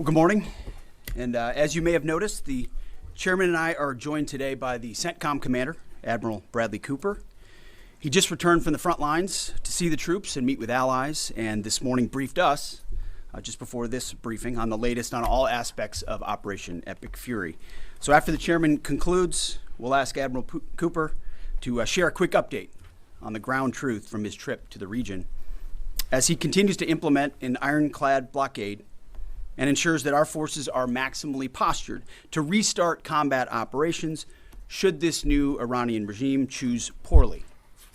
Well, good morning. And as you may have noticed, the chairman and I are joined today by the CENTCOM Commander, Admiral Bradley Cooper. He just returned from the front lines to see the troops and meet with allies, and this morning briefed us, just before this briefing, on the latest on all aspects of Operation Epic Fury. So after the chairman concludes, we'll ask Admiral Cooper to share a quick update on the ground truth from his trip to the region as he continues to implement an Ironclad blockade and ensures that our forces are maximally postured to restart combat operations should this new Iranian regime choose poorly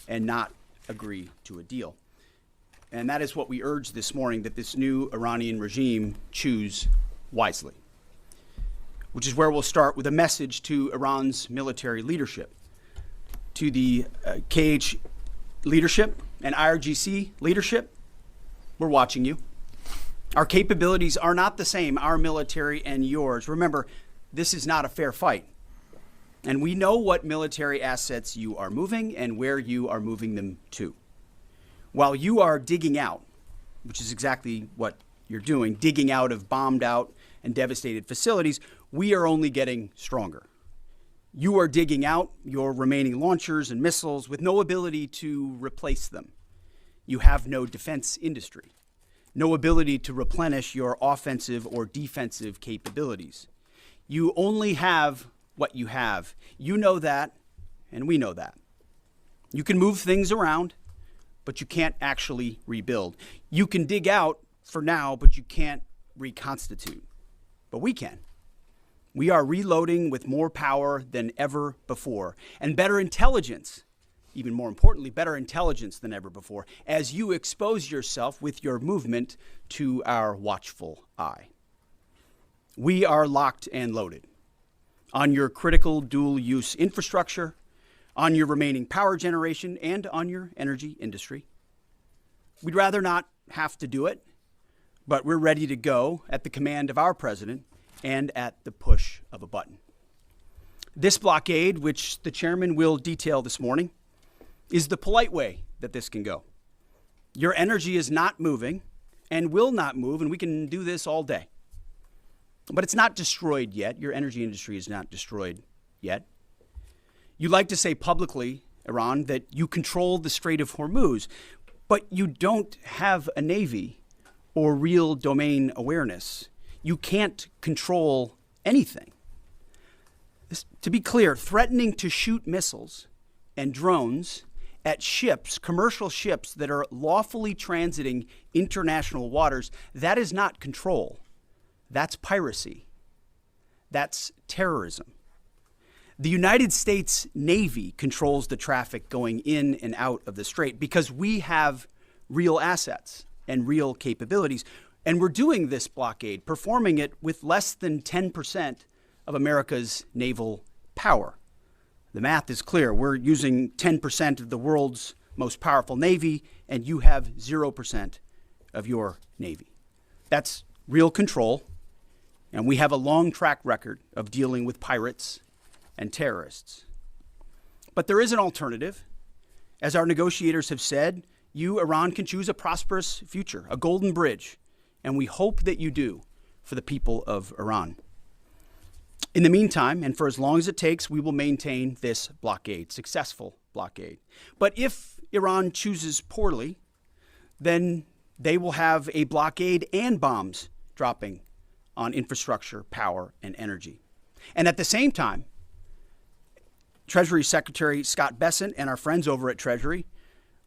and not agree to a deal. And that is what we urge this morning, that this new Iranian regime choose wisely, which is where we'll start with a message to Iran's military leadership, to the KH leadership and IRGC leadership. We're watching you. Our capabilities are not the same, our military and yours. Remember, this is not a fair fight. And we know what military assets you are moving and where you are moving them to. While you are digging out, which is exactly what you're doing, digging out of bombed out and devastated facilities, we are only getting stronger. You are digging out your remaining launchers and missiles with no ability to replace them. You have no defense industry. No ability to replenish your offensive or defensive capabilities. You only have what you have. You know that, and we know that. You can move things around, but you can't actually rebuild. You can dig out for now, but you can't reconstitute. But we can. We are reloading with more power than ever before, and better intelligence. Even more importantly, better intelligence than ever before, as you expose yourself with your movement to our watchful eye. We are locked and loaded on your critical dual-use infrastructure, on your remaining power generation, and on your energy industry. We'd rather not have to do it, but we're ready to go at the command of our president and at the push of a button. This blockade, which the chairman will detail this morning, is the polite way that this can go. Your energy is not moving and will not move, and we can do this all day. But it's not destroyed yet. Your energy industry is not destroyed yet. You like to say publicly, Iran, that you control the Strait of Hormuz, but you don't have a navy or real domain awareness. You can't control anything. To be clear, threatening to shoot missiles and drones at ships, commercial ships that are lawfully transiting international waters, that is not control. That's piracy. That's terrorism. The United States Navy controls the traffic going in and out of the strait because we have real assets and real capabilities. And we're doing this blockade, performing it with less than 10% of America's naval power. The math is clear. We're using 10% of the world's most powerful navy, and you have 0% of your navy. That's real control, and we have a long track record of dealing with pirates and terrorists. But there is an alternative. As our negotiators have said, you, Iran, can choose a prosperous future, a golden bridge, and we hope that you do for the people of Iran. In the meantime, and for as long as it takes, we will maintain this blockade, successful blockade. But if Iran chooses poorly, then they will have a blockade and bombs dropping on infrastructure, power, and energy. And at the same time, Treasury Secretary Scott Bessent and our friends over at Treasury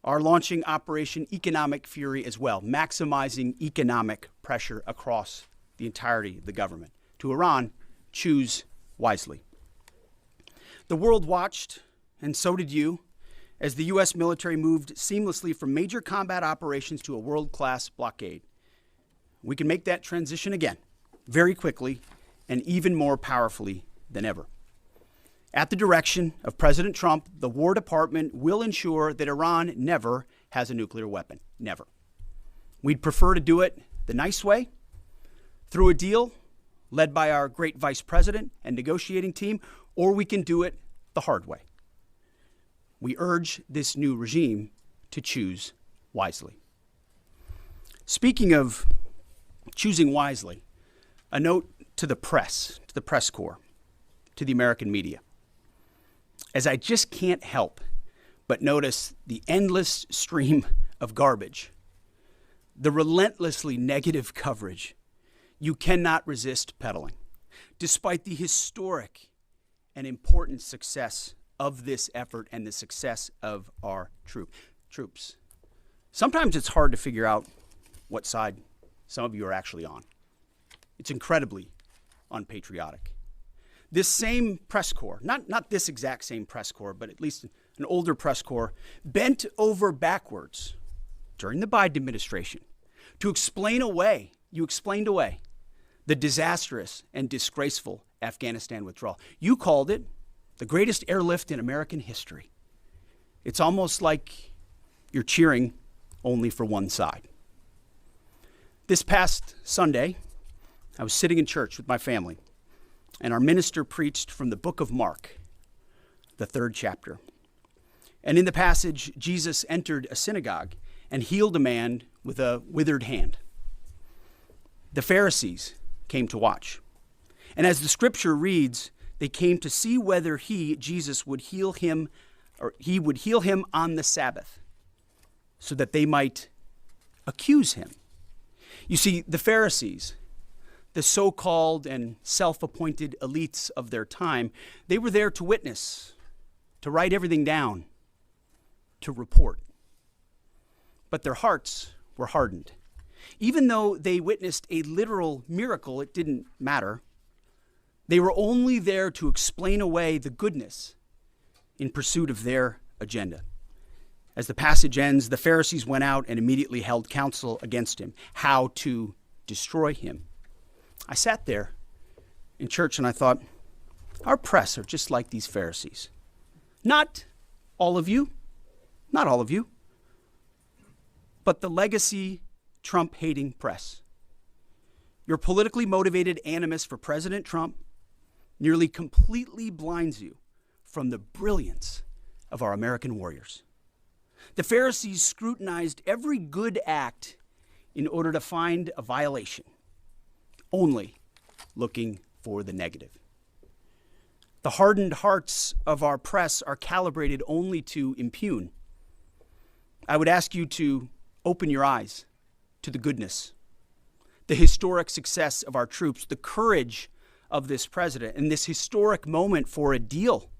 are launching Operation Economic Fury as well, maximizing economic pressure across the entirety of the government. To Iran, choose wisely. The world watched, and so did you, as the U.S. military moved seamlessly from major combat operations to a world-class blockade. We can make that transition again, very quickly, and even more powerfully than ever. At the direction of President Trump, the War Department will ensure that Iran never has a nuclear weapon. Never. We'd prefer to do it the nice way, through a deal led by our great vice president and negotiating team, or we can do it the hard way. We urge this new regime to choose wisely. Speaking of choosing wisely, a note to the press corps, to the American media, as I just can't help but notice the endless stream of garbage, the relentlessly negative coverage you cannot resist peddling, despite the historic and important success of this effort and the success of our troops. Sometimes it's hard to figure out what side some of you are actually on. It's incredibly unpatriotic. This same press corps, not this exact same press corps, but at least an older press corps, bent over backwards during the Biden administration to explain away the disastrous and disgraceful Afghanistan withdrawal. You called it the greatest airlift in American history. It's almost like you're cheering only for one side. This past Sunday, I was sitting in church with my family, and our minister preached from the book of Mark, the 3rd chapter. And in the passage, Jesus entered a synagogue and healed a man with a withered hand. The Pharisees came to watch. And as the scripture reads, they came to see whether Jesus, would heal him, or he would heal him on the Sabbath, so that they might accuse him. You see, the Pharisees, the so-called and self-appointed elites of their time, they were there to witness, to write everything down, to report. But their hearts were hardened. Even though they witnessed a literal miracle, it didn't matter. They were only there to explain away the goodness in pursuit of their agenda. As the passage ends, the Pharisees went out and immediately held counsel against him, how to destroy him. I sat there in church and I thought, our press are just like these Pharisees. Not all of you, but the legacy Trump-hating press. Your politically motivated animus for President Trump nearly completely blinds you from the brilliance of our American warriors. The Pharisees scrutinized every good act in order to find a violation, only looking for the negative. The hardened hearts of our press are calibrated only to impugn. I would ask you to open your eyes to the goodness, the historic success of our troops, the courage of this president, and this historic moment for a deal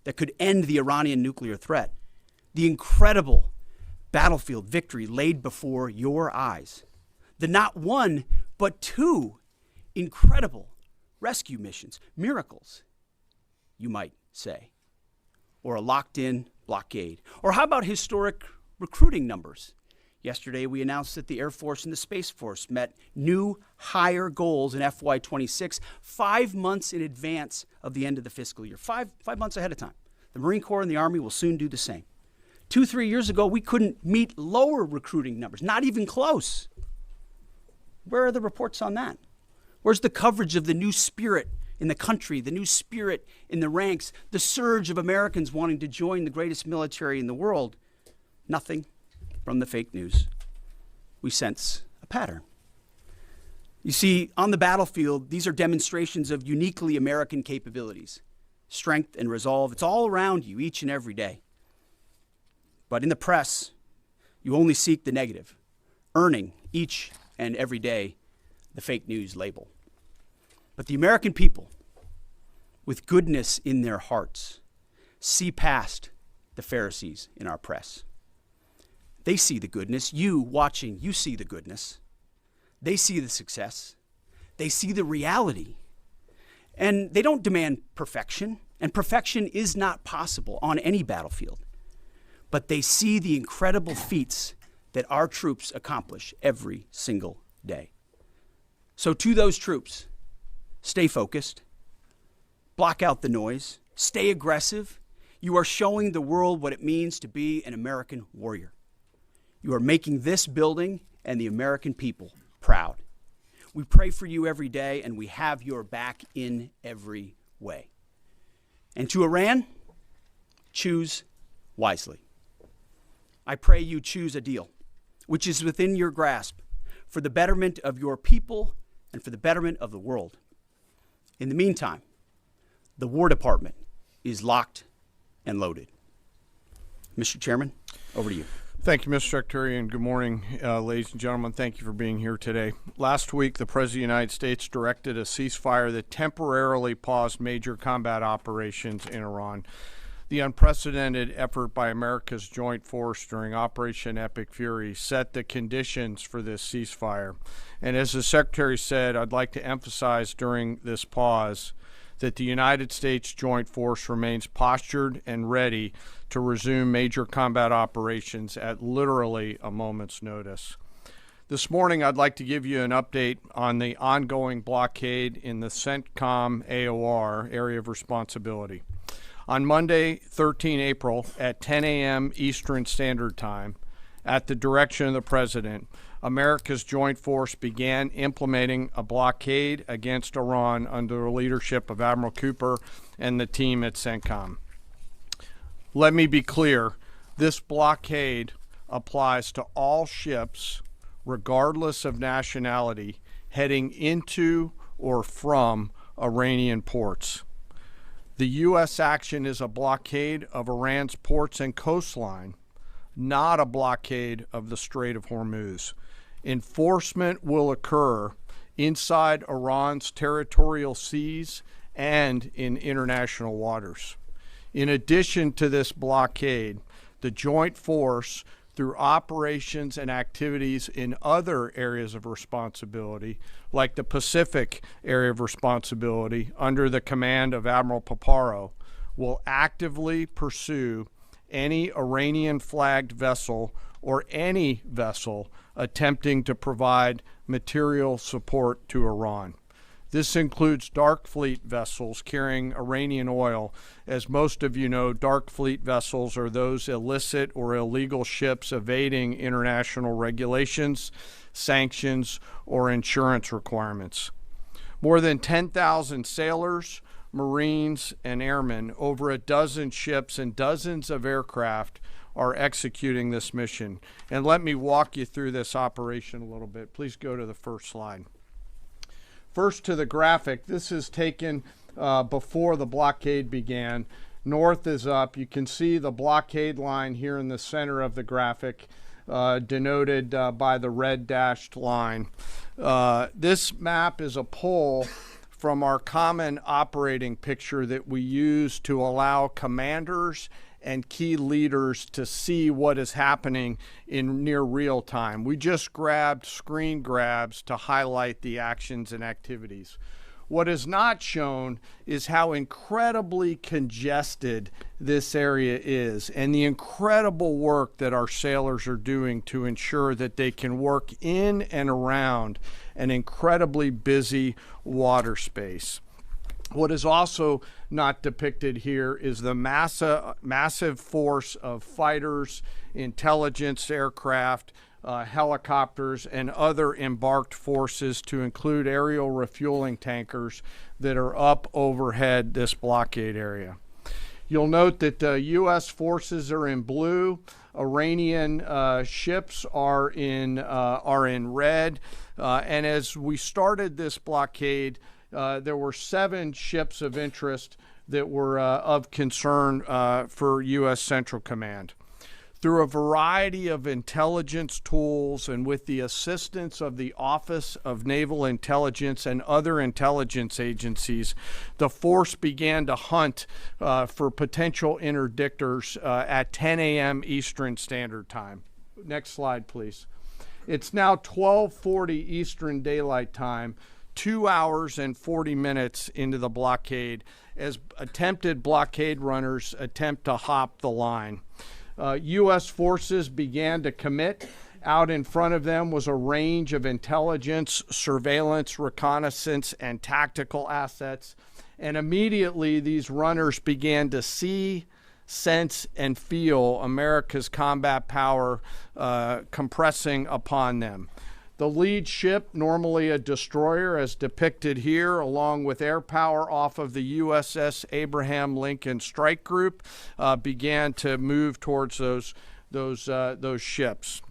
that could end the Iranian nuclear threat, the incredible battlefield victory laid before your eyes, the not one, but two incredible rescue missions, miracles, you might say, or a locked-in blockade. Or how about historic recruiting numbers? Yesterday, we announced that the Air Force and the Space Force met new higher goals in FY26, 5 months in advance of the end of the fiscal year, five months ahead of time. The Marine Corps and the Army will soon do the same. 2-3 years ago, we couldn't meet lower recruiting numbers, not even close. Where are the reports on that? Where's the coverage of the new spirit in the country, the new spirit in the ranks, the surge of Americans wanting to join the greatest military in the world? Nothing from the fake news. We sense a pattern. You see, on the battlefield, these are demonstrations of uniquely American capabilities, strength and resolve. It's all around you each and every day. But in the press, you only seek the negative, earning each and every day the fake news label. But the American people, with goodness in their hearts, see past the Pharisees in our press. They see the goodness. You watching, you see the goodness. They see the success. They see the reality. And they don't demand perfection, and perfection is not possible on any battlefield. But they see the incredible feats that our troops accomplish every single day. So to those troops, stay focused, block out the noise, stay aggressive. You are showing the world what it means to be an American warrior. You are making this building and the American people proud. We pray for you every day, and we have your back in every way. And to Iran, choose wisely. I pray you choose a deal which is within your grasp for the betterment of your people and for the betterment of the world. In the meantime, the War Department is locked and loaded. Mr. Chairman, over to you. Thank you, Mr. Secretary, and good morning, ladies and gentlemen. Thank you for being here today. Last week, the President of the United States directed a ceasefire that temporarily paused major combat operations in Iran. The unprecedented effort by America's joint force during Operation Epic Fury set the conditions for this ceasefire. And as the Secretary said, I'd like to emphasize during this pause that the United States Joint Force remains postured and ready to resume major combat operations at literally a moment's notice. This morning, I'd like to give you an update on the ongoing blockade in the CENTCOM AOR area of responsibility. On Monday, 13 April at 10 a.m. Eastern Standard Time, at the direction of the President, America's joint force began implementing a blockade against Iran under the leadership of Admiral Cooper and the team at CENTCOM. Let me be clear, this blockade applies to all ships, regardless of nationality, heading into or from Iranian ports. The U.S. action is a blockade of Iran's ports and coastline, not a blockade of the Strait of Hormuz. Enforcement will occur inside Iran's territorial seas and in international waters. In addition to this blockade, the joint force, through operations and activities in other areas of responsibility, like the Pacific area of responsibility under the command of Admiral Paparo, will actively pursue any Iranian-flagged vessel or any vessel attempting to provide material support to Iran. This includes dark fleet vessels carrying Iranian oil. As most of you know, dark fleet vessels are those illicit or illegal ships evading international regulations, sanctions, or insurance requirements. More than 10,000 sailors, Marines, and airmen, over a dozen ships and dozens of aircraft are executing this mission. And let me walk you through this operation a little bit. Please go to the first slide. First to the graphic. This is taken before the blockade began. North is up. You can see the blockade line here in the center of the graphic, denoted by the red dashed line. This map is a pull from our common operating picture that we use to allow commanders and key leaders to see what is happening in near real time. We just grabbed screen grabs to highlight the actions and activities. What is not shown is how incredibly congested this area is and the incredible work that our sailors are doing to ensure that they can work in and around an incredibly busy water space. What is also not depicted here is the massive force of fighters, intelligence aircraft, helicopters, and other embarked forces, to include aerial refueling tankers, that are up overhead this blockade area. You'll note that U.S. forces are in blue. Iranian ships are in red. And as we started this blockade, there were 7 ships of interest that were of concern for U.S. Central Command. Through a variety of intelligence tools and with the assistance of the Office of Naval Intelligence and other intelligence agencies, the force began to hunt for potential interdictors at 10 a.m. Eastern Standard Time. Next slide, please. It's now 12:40 Eastern Daylight Time, 2 hours and 40 minutes into the blockade, as attempted blockade runners attempt to hop the line. U.S. forces began to commit. Out in front of them was a range of intelligence, surveillance, reconnaissance, and tactical assets. And immediately these runners began to see, sense, and feel America's combat power compressing upon them. The lead ship, normally a destroyer as depicted here, along with air power off of the USS Abraham Lincoln Strike Group, began to move towards those ships.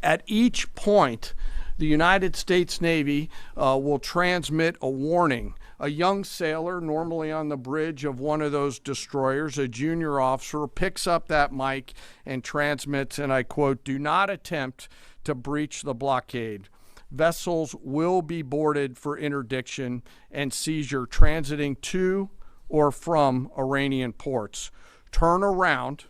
At each point The United States Navy will transmit a warning. A young sailor, normally on the bridge of one of those destroyers, a junior officer, picks up that mic and transmits, and I quote, "Do not attempt to breach the blockade. Vessels will be boarded for interdiction and seizure transiting to or from Iranian ports. Turn around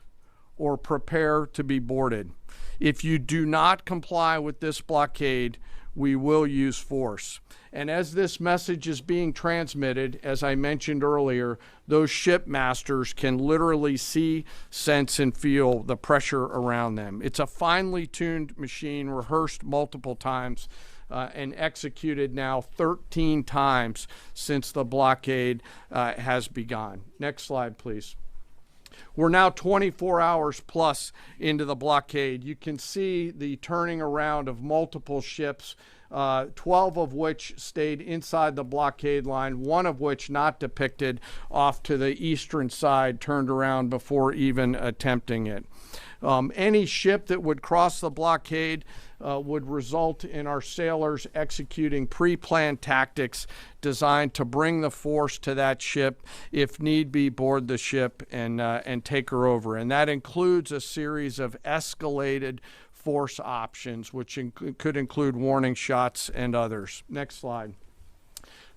or prepare to be boarded. If you do not comply with this blockade, we will use force." And as this message is being transmitted, as I mentioned earlier, those ship masters can literally see, sense, and feel the pressure around them. It's a finely tuned machine, rehearsed multiple times, and executed now 13 times since the blockade has begun. Next slide, please. We're now 24 hours plus into the blockade. You can see the turning around of multiple ships, 12 of which stayed inside the blockade line, one of which not depicted off to the eastern side, turned around before even attempting it. Any ship that would cross the blockade would result in our sailors executing pre-planned tactics designed to bring the force to that ship, if need be, board the ship and take her over. And that includes a series of escalated force options, which could include warning shots and others. Next slide.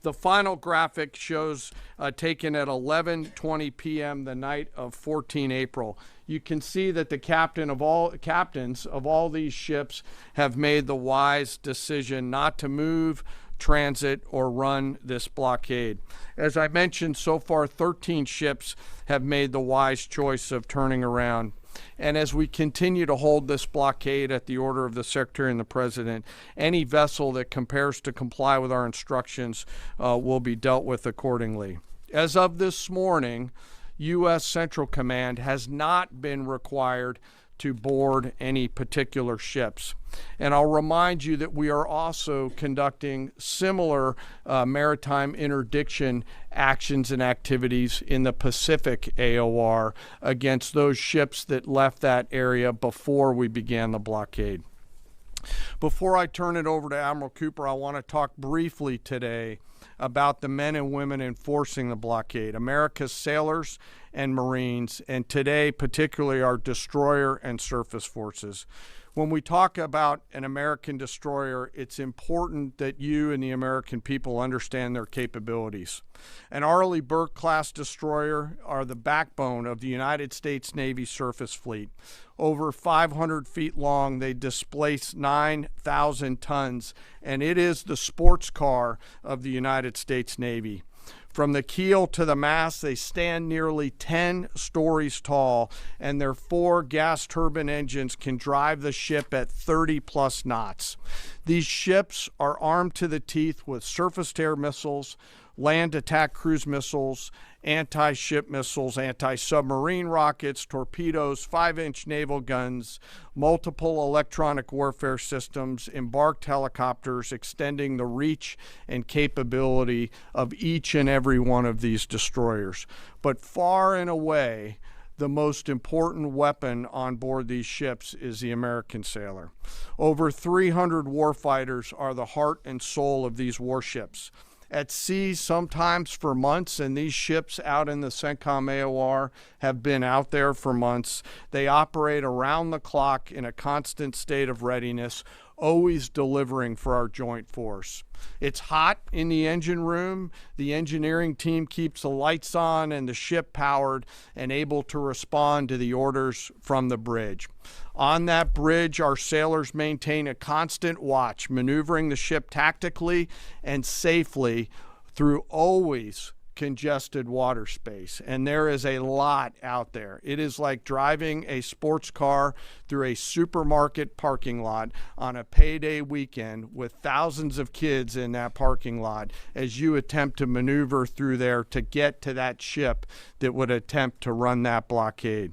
The final graphic shows taken at 11:20 p.m. the night of 14 April. You can see that the captains of all these ships have made the wise decision not to move, transit, or run this blockade. As I mentioned, so far 13 ships have made the wise choice of turning around. And as we continue to hold this blockade at the order of the Secretary and the President, any vessel that compares to comply with our instructions will be dealt with accordingly. As of this morning, U.S. Central Command has not been required to board any particular ships. And I'll remind you that we are also conducting similar maritime interdiction actions and activities in the Pacific AOR against those ships that left that area before we began the blockade. Before I turn it over to Admiral Cooper, I want to talk briefly today about the men and women enforcing the blockade, America's sailors and Marines, and today particularly our destroyer and surface forces. When we talk about an American destroyer, it's important that you and the American people understand their capabilities. An Arleigh Burke class destroyer are the backbone of the United States Navy surface fleet. Over 500 feet long, they displace 9,000 tons, and it is the sports car of the United States Navy. From the keel to the mast, they stand nearly 10 stories tall, and their 4 gas turbine engines can drive the ship at 30-plus knots. These ships are armed to the teeth with surface-to-air missiles, land attack cruise missiles, anti-ship missiles, anti-submarine rockets, torpedoes, 5-inch naval guns, multiple electronic warfare systems, embarked helicopters, extending the reach and capability of each and every one of these destroyers. But far and away, the most important weapon on board these ships is the American sailor. Over 300 warfighters are the heart and soul of these warships. At sea, sometimes for months, and these ships out in the CENTCOM AOR have been out there for months. They operate around the clock in a constant state of readiness, always delivering for our joint force. It's hot in the engine room. The engineering team keeps the lights on and the ship powered and able to respond to the orders from the bridge. On that bridge, our sailors maintain a constant watch, maneuvering the ship tactically and safely through always congested water space. And there is a lot out there. It is like driving a sports car through a supermarket parking lot on a payday weekend with thousands of kids in that parking lot as you attempt to maneuver through there to get to that ship that would attempt to run that blockade.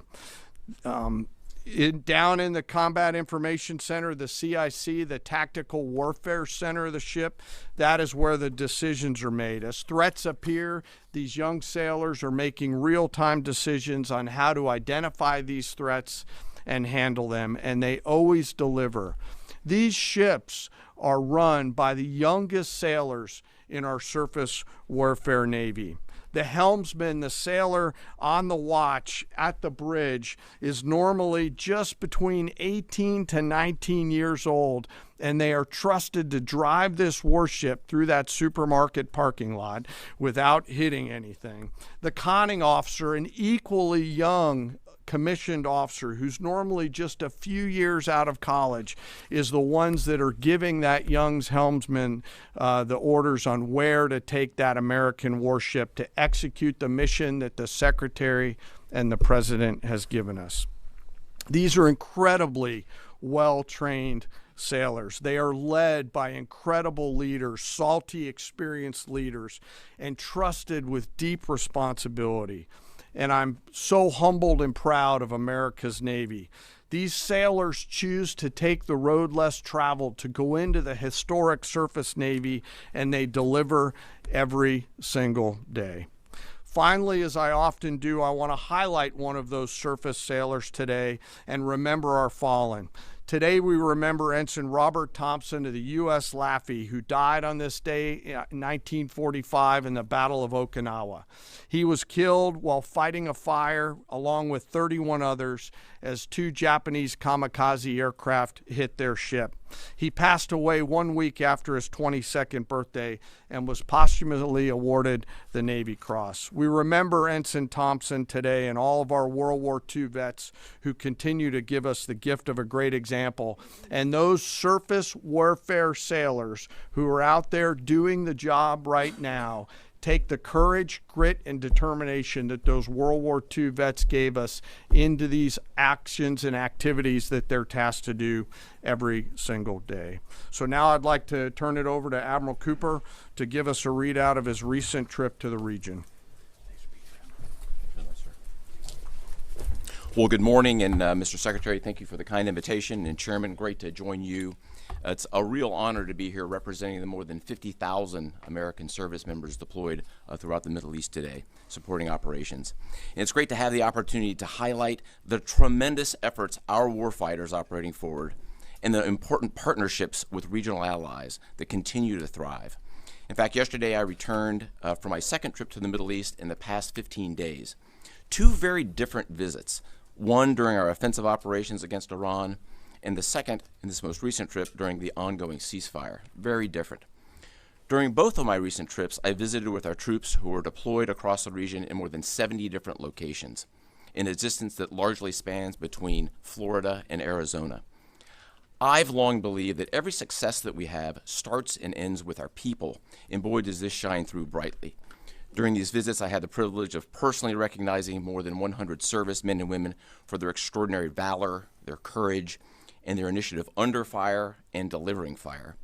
Down in the Combat Information Center, the CIC, the Tactical Warfare Center of the ship, that is where the decisions are made. As threats appear, these young sailors are making real-time decisions on how to identify these threats and handle them, and they always deliver. These ships are run by the youngest sailors in our surface warfare Navy. The helmsman, the sailor on the watch at the bridge, is normally just between 18 to 19 years old, and they are trusted to drive this warship through that supermarket parking lot without hitting anything. The conning officer, an equally young commissioned officer who's normally just a few years out of college, is the ones that are giving that young helmsman the orders on where to take that American warship to execute the mission that the Secretary and the President has given us. These are incredibly well-trained sailors. They are led by incredible leaders, salty, experienced leaders, and trusted with deep responsibility. And I'm so humbled and proud of America's Navy. These sailors choose to take the road less traveled to go into the historic surface Navy, and they deliver every single day. Finally, as I often do, I want to highlight one of those surface sailors today and remember our fallen. Today we remember Ensign Robert Thompson of the U.S. Laffey, who died on this day in 1945 in the Battle of Okinawa. He was killed while fighting a fire along with 31 others as 2 Japanese kamikaze aircraft hit their ship. He passed away 1 week after his 22nd birthday and was posthumously awarded the Navy Cross. We remember Ensign Thompson today and all of our World War II vets who continue to give us the gift of a great example. And those surface warfare sailors who are out there doing the job right now take the courage, grit, and determination that those World War II vets gave us into these actions and activities that they're tasked to do every single day. So now I'd like to turn it over to Admiral Cooper to give us a readout of his recent trip to the region. Well, good morning, and Mr. Secretary, thank you for the kind invitation, and Chairman, great to join you. It's a real honor to be here representing the more than 50,000 American service members deployed throughout the Middle East today, supporting operations. And it's great to have the opportunity to highlight the tremendous efforts our warfighters operating forward and the important partnerships with regional allies that continue to thrive. In fact, yesterday I returned from my second trip to the Middle East in the past 15 days. 2 very different visits, one during our offensive operations against Iran, and the second in this most recent trip during the ongoing ceasefire. Very different. During both of my recent trips, I visited with our troops who were deployed across the region in more than 70 different locations, in a distance that largely spans between Florida and Arizona. I've long believed that every success that we have starts and ends with our people, and boy does this shine through brightly. During these visits, I had the privilege of personally recognizing more than 100 servicemen and women for their extraordinary valor, their courage, and their initiative under fire and delivering fire.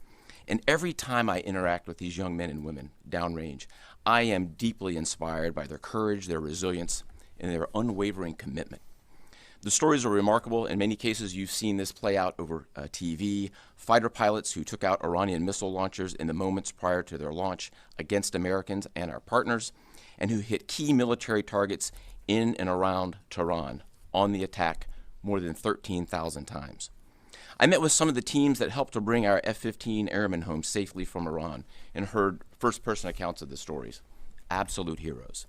And every time I interact with these young men and women downrange, I am deeply inspired by their courage, their resilience, and their unwavering commitment. The stories are remarkable. In many cases, you've seen this play out over TV. Fighter pilots who took out Iranian missile launchers in the moments prior to their launch against Americans and our partners, and who hit key military targets in and around Tehran on the attack more than 13,000 times. I met with some of the teams that helped to bring our F-15 airmen home safely from Iran and heard first-person accounts of the stories. Absolute heroes.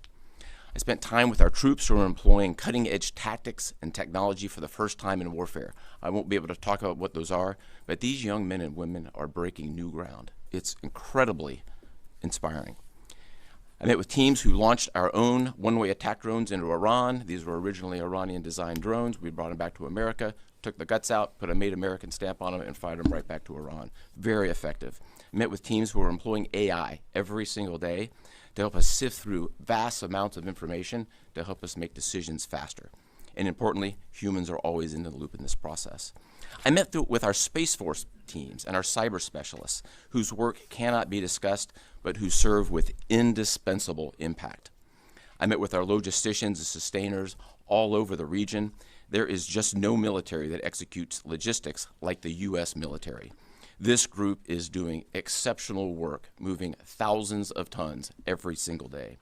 I spent time with our troops who are employing cutting-edge tactics and technology for the first time in warfare. I won't be able to talk about what those are, but these young men and women are breaking new ground. It's incredibly inspiring. I met with teams who launched our own one-way attack drones into Iran. These were originally Iranian-designed drones. We brought them back to America, took the guts out, put a Made American stamp on them, and fired them right back to Iran. Very effective. I met with teams who are employing AI every single day to help us sift through vast amounts of information to help us make decisions faster. And importantly, humans are always in the loop in this process. I met with our Space Force teams and our cyber specialists, whose work cannot be discussed, but who serve with indispensable impact. I met with our logisticians and sustainers all over the region. There is just no military that executes logistics like the U.S. military. This group is doing exceptional work, moving thousands of tons every single day.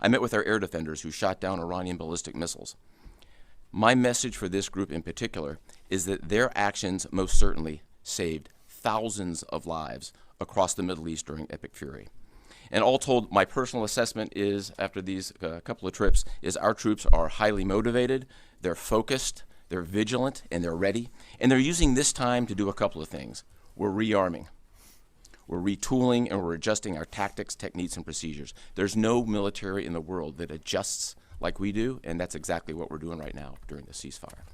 I met with our air defenders who shot down Iranian ballistic missiles. My message for this group in particular is that their actions most certainly saved thousands of lives across the Middle East during Epic Fury. And all told, my personal assessment is, after these couple of trips, is our troops are highly motivated, they're focused, they're vigilant, and they're ready. And they're using this time to do a couple of things. We're rearming, we're retooling, and we're adjusting our tactics, techniques, and procedures. There's no military in the world that adjusts like we do, and that's exactly what we're doing right now during the ceasefire.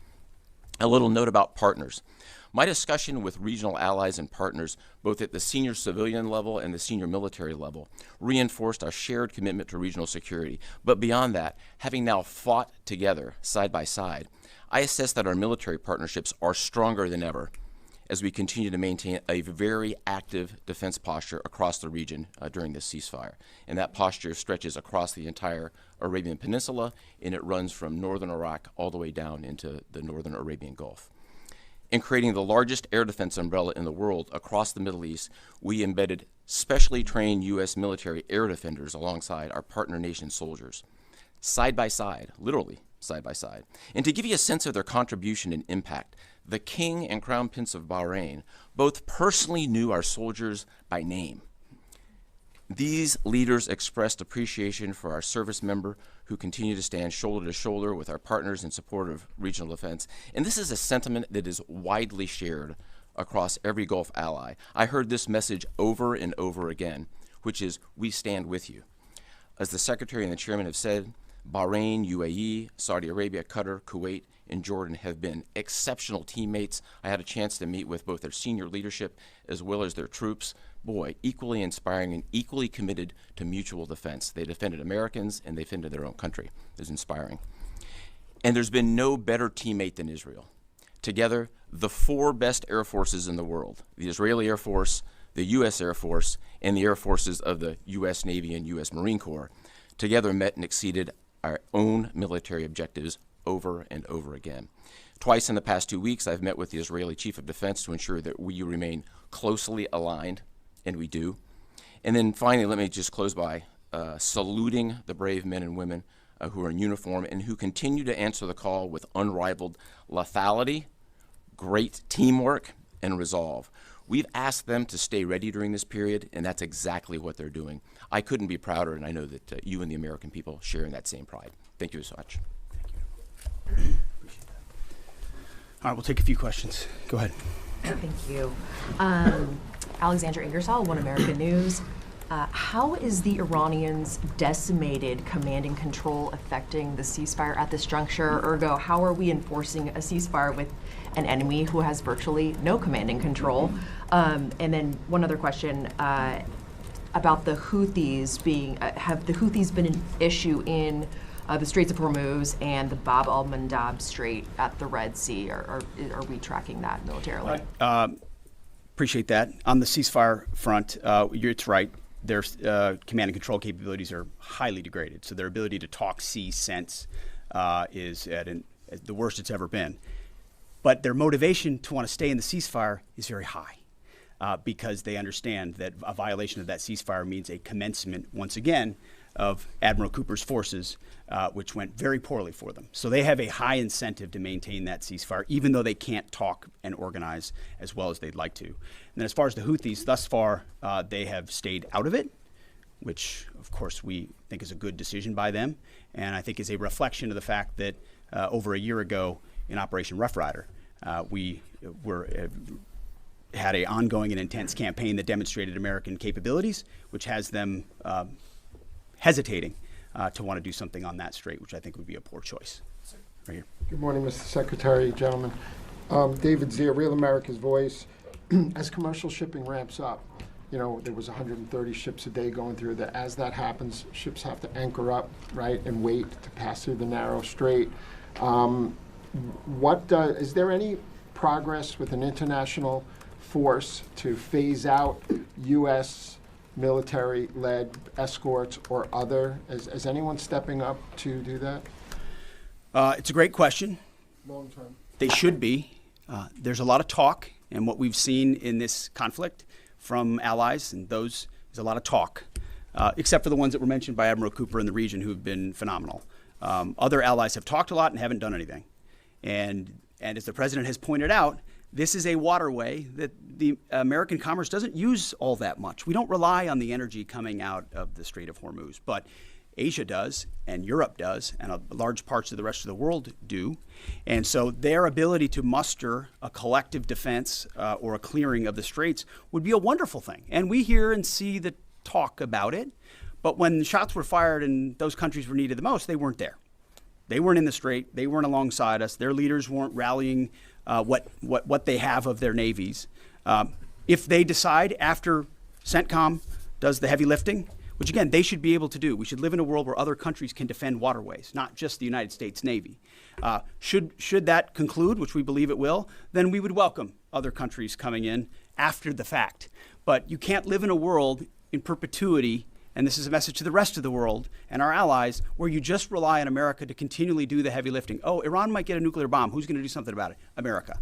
A little note about partners. My discussion with regional allies and partners, both at the senior civilian level and the senior military level, reinforced our shared commitment to regional security. But beyond that, having now fought together side by side, I assess that our military partnerships are stronger than ever as we continue to maintain a very active defense posture across the region during this ceasefire. And that posture stretches across the entire Arabian Peninsula, and it runs from northern Iraq all the way down into the northern Arabian Gulf. In creating the largest air defense umbrella in the world across the Middle East, we embedded specially trained U.S. military air defenders alongside our partner nation soldiers, side by side, literally side by side. And to give you a sense of their contribution and impact, the King and Crown Prince of Bahrain both personally knew our soldiers by name. These leaders expressed appreciation for our service member who continue to stand shoulder to shoulder with our partners in support of regional defense. And this is a sentiment that is widely shared across every Gulf ally. I heard this message over and over again, which is, we stand with you. As the Secretary and the Chairman have said, Bahrain, UAE, Saudi Arabia, Qatar, Kuwait, and Jordan have been exceptional teammates. I had a chance to meet with both their senior leadership as well as their troops. Boy, equally inspiring and equally committed to mutual defense. They defended Americans and they defended their own country. It was inspiring. And there's been no better teammate than Israel. Together, the four best air forces in the world, the Israeli Air Force, the U.S. Air Force, and the air forces of the U.S. Navy and U.S. Marine Corps, together met and exceeded our own military objectives over and over again. Twice in the past 2 weeks, I've met with the Israeli Chief of Defense to ensure that we remain closely aligned, and we do. And then finally, let me just close by saluting the brave men and women who are in uniform and who continue to answer the call with unrivaled lethality, great teamwork, and resolve. We've asked them to stay ready during this period, and that's exactly what they're doing. I couldn't be prouder, and I know that you and the American people share in that same pride. Thank you so much. All right, we'll take a few questions. Go ahead. Thank you. Alexandra Ingersoll, One American News. How is the Iranians' decimated command and control affecting the ceasefire at this juncture? Ergo, how are we enforcing a ceasefire with an enemy who has virtually no command and control? And then one other question about the Houthis being, have the Houthis been an issue in the Straits of Hormuz and the Bab al-Mandab Strait at the Red Sea? Or are we tracking that militarily? Appreciate that. On the ceasefire front, it's right. Their command and control capabilities are highly degraded. So their ability to talk, see, sense is at the worst it's ever been. But their motivation to want to stay in the ceasefire is very high because they understand that a violation of that ceasefire means a commencement, once again, of Admiral Cooper's forces, which went very poorly for them. So they have a high incentive to maintain that ceasefire, even though they can't talk and organize as well as they'd like to. And then as far as the Houthis, thus far, they have stayed out of it, which, of course, we think is a good decision by them, and I think is a reflection of the fact that over a year ago in Operation Rough Rider, we had an ongoing and intense campaign that demonstrated American capabilities, which has them hesitating to want to do something on that strait, which I think would be a poor choice. Right here. Good morning, Mr. Secretary, gentlemen. David Zier, Real America's Voice. As commercial shipping ramps up, you know, there was 130 ships a day going through there. As that happens, ships have to anchor up, right, and wait to pass through the narrow strait. Is there any progress with an international force to phase out U.S. military-led escorts or other? Is anyone stepping up to do that? It's a great question. Long term. They should be. There's a lot of talk, and what we've seen in this conflict from allies, and those is a lot of talk, except for the ones that were mentioned by Admiral Cooper in the region who have been phenomenal. Other allies have talked a lot and haven't done anything. And as the president has pointed out, this is a waterway that the American commerce doesn't use all that much. We don't rely on the energy coming out of the Strait of Hormuz, but Asia does, and Europe does, and large parts of the rest of the world do. And so their ability to muster a collective defense or a clearing of the straits would be a wonderful thing. And we hear and see the talk about it, but when the shots were fired and those countries were needed the most, they weren't there. They weren't in the strait. They weren't alongside us. Their leaders weren't rallying what they have of their navies. If they decide after CENTCOM does the heavy lifting, which again, they should be able to do. We should live in a world where other countries can defend waterways, not just the United States Navy. Should that conclude, which we believe it will, then we would welcome other countries coming in after the fact. But you can't live in a world in perpetuity, and this is a message to the rest of the world and our allies, where you just rely on America to continually do the heavy lifting. Oh, Iran might get a nuclear bomb. Who's going to do something about it? America.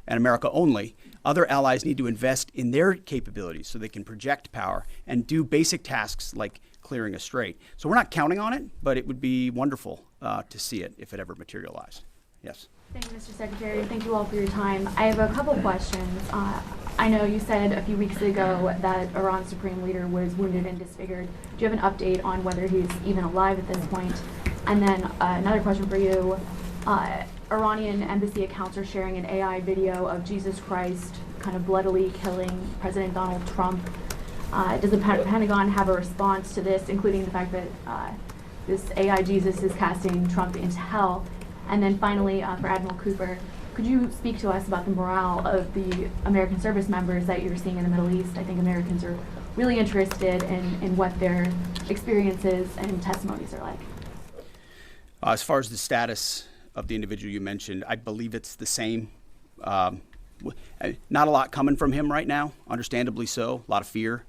And America only. Other allies need to invest in their capabilities so they can project power and do basic tasks like clearing a strait. So we're not counting on it, but it would be wonderful to see it if it ever materialized. Yes. Thank you, Mr. Secretary. Thank you all for your time. I have a couple questions. I know you said a few weeks ago that Iran's supreme leader was wounded and disfigured. Do you have an update on whether he's even alive at this point? And then another question for you. Iranian embassy accounts are sharing an AI video of Jesus Christ kind of bloodily killing President Donald Trump. Does the Pentagon have a response to this, including the fact that this AI Jesus is casting Trump into hell? And then finally, for Admiral Cooper, could you speak to us about the morale of the American service members that you're seeing in the Middle East? I think Americans are really interested in what their experiences and testimonies are like. As far as the status of the individual you mentioned, I believe it's the same. Not a lot coming from him right now, understandably so. A lot of fear.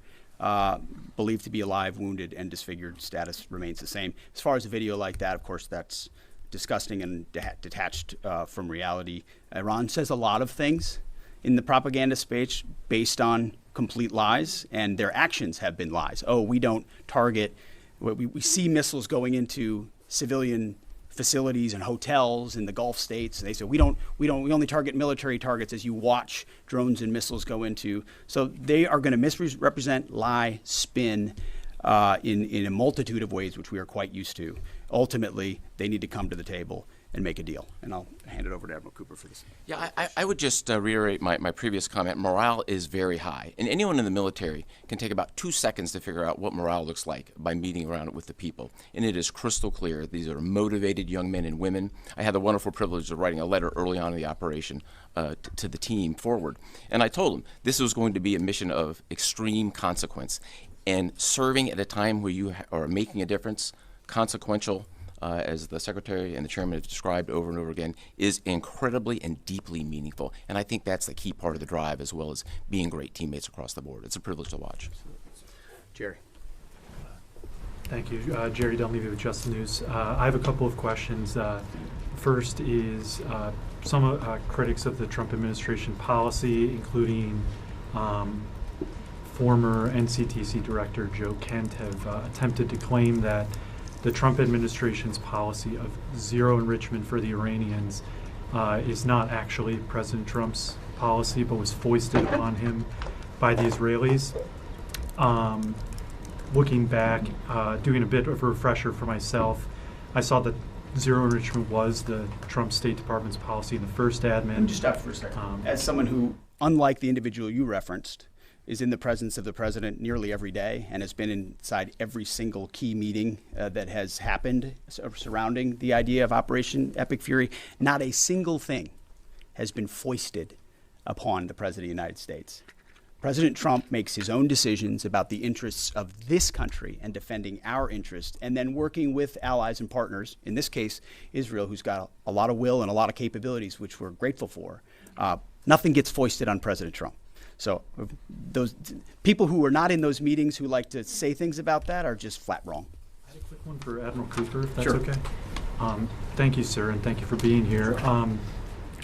Believed to be alive, wounded, and disfigured. Status remains the same. As far as a video like that, of course, that's disgusting and detached from reality. Iran says a lot of things in the propaganda space based on complete lies, and their actions have been lies. Oh, we don't target. We see missiles going into civilian facilities and hotels in the Gulf states. They say we only target military targets, as you watch drones and missiles go into. So they are going to misrepresent, lie, spin in a multitude of ways, which we are quite used to. Ultimately, they need to come to the table and make a deal. And I'll hand it over to Admiral Cooper for this. Yeah, I would just reiterate my previous comment. Morale is very high. And anyone in the military can take about 2 seconds to figure out what morale looks like by meeting around it with the people. And it is crystal clear. These are motivated young men and women. I had the wonderful privilege of writing a letter early on in the operation to the team forward. And I told them this was going to be a mission of extreme consequence. And serving at a time where you are making a difference, consequential, as the Secretary and the Chairman have described over and over again, is incredibly and deeply meaningful. And I think that's the key part of the drive, as well as being great teammates across the board. It's a privilege to watch. Jerry. Thank you. Jerry Dunleavy with Just the News. I have a couple of questions. First is some critics of the Trump administration policy, including former NCTC Director Joe Kent, have attempted to claim that the Trump administration's policy of zero enrichment for the Iranians is not actually President Trump's policy, but was foisted upon him by the Israelis. Looking back, doing a bit of a refresher for myself, I saw that zero enrichment was the Trump State Department's policy in the first admin. Let me just stop for a second. As someone who, unlike the individual you referenced, is in the presence of the president nearly every day and has been inside every single key meeting that has happened surrounding the idea of Operation Epic Fury, not a single thing has been foisted upon the President of the United States. President Trump makes his own decisions about the interests of this country and defending our interests, and then working with allies and partners, in this case, Israel, who's got a lot of will and a lot of capabilities, which we're grateful for. Nothing gets foisted on President Trump. So those people who are not in those meetings who like to say things about that are just flat wrong. I had a quick one for Admiral Cooper, if that's Sure. okay. Thank you, sir, and thank you for being here.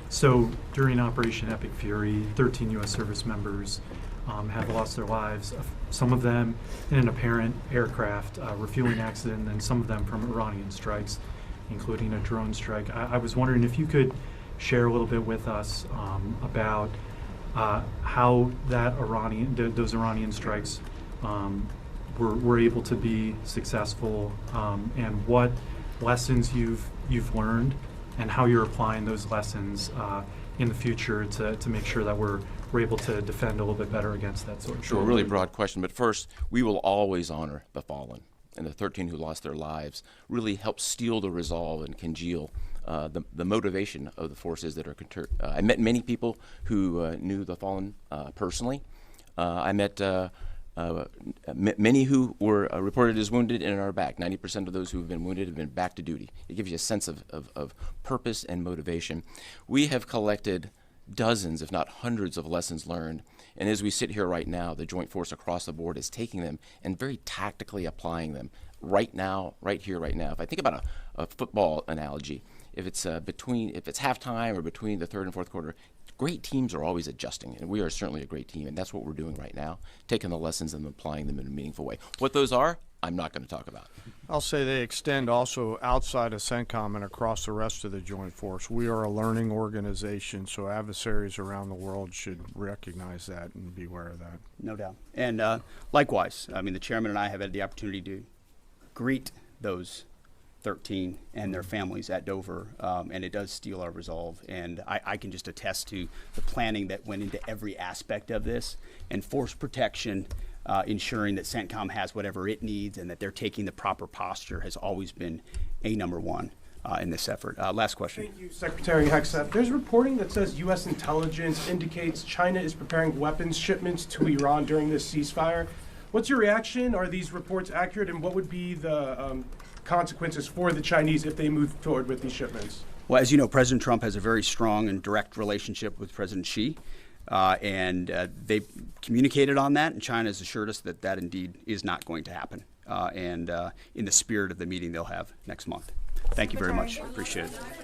So during Operation Epic Fury, 13 U.S. service members have lost their lives, some of them in an apparent aircraft refueling accident, and some of them from Iranian strikes, including a drone strike. I was wondering if you could share a little bit with us about how those Iranian strikes were able to be successful, and what lessons you've learned, and how you're applying those lessons in the future to make sure that we're able to defend a little bit better against that sort of Sure, a really broad question. But first, we will always honor the fallen, and the 13 who lost their lives really helped steel the resolve and congeal the motivation of the forces that are I met many people who knew the fallen personally. I met many who were reported as wounded and are back. 90% of those who have been wounded have been back to duty. It gives you a sense of purpose and motivation. We have collected dozens, if not hundreds, of lessons learned. And as we sit here right now, the Joint Force across the board is taking them and very tactically applying them right now, right here, right now. If I think about a football analogy, if it's halftime or between the third and fourth quarter, great teams are always adjusting, and we are certainly a great team, and that's what we're doing right now, taking the lessons and applying them in a meaningful way. What those are, I'm not going to talk about. I'll say they extend also outside of CENTCOM and across the rest of the Joint Force. We are a learning organization, so adversaries around the world should recognize that and be aware of that. No doubt. And likewise, I mean, the chairman and I have had the opportunity to greet those 13 and their families at Dover, and it does steel our resolve. And I can just attest to the planning that went into every aspect of this, and force protection, ensuring that CENTCOM has whatever it needs and that they're taking the proper posture has always been number one in this effort. Last question. Thank you, Secretary Hegseth. There's reporting that says U.S. intelligence indicates China is preparing weapons shipments to Iran during this ceasefire. What's your reaction? Are these reports accurate, and what would be the consequences for the Chinese if they move forward with these shipments? Well, as you know, President Trump has a very strong and direct relationship with President Xi, and they've communicated on that, and China has assured us that that indeed is not going to happen, and in the spirit of the meeting they'll have next month. Thank you very much. Appreciate it.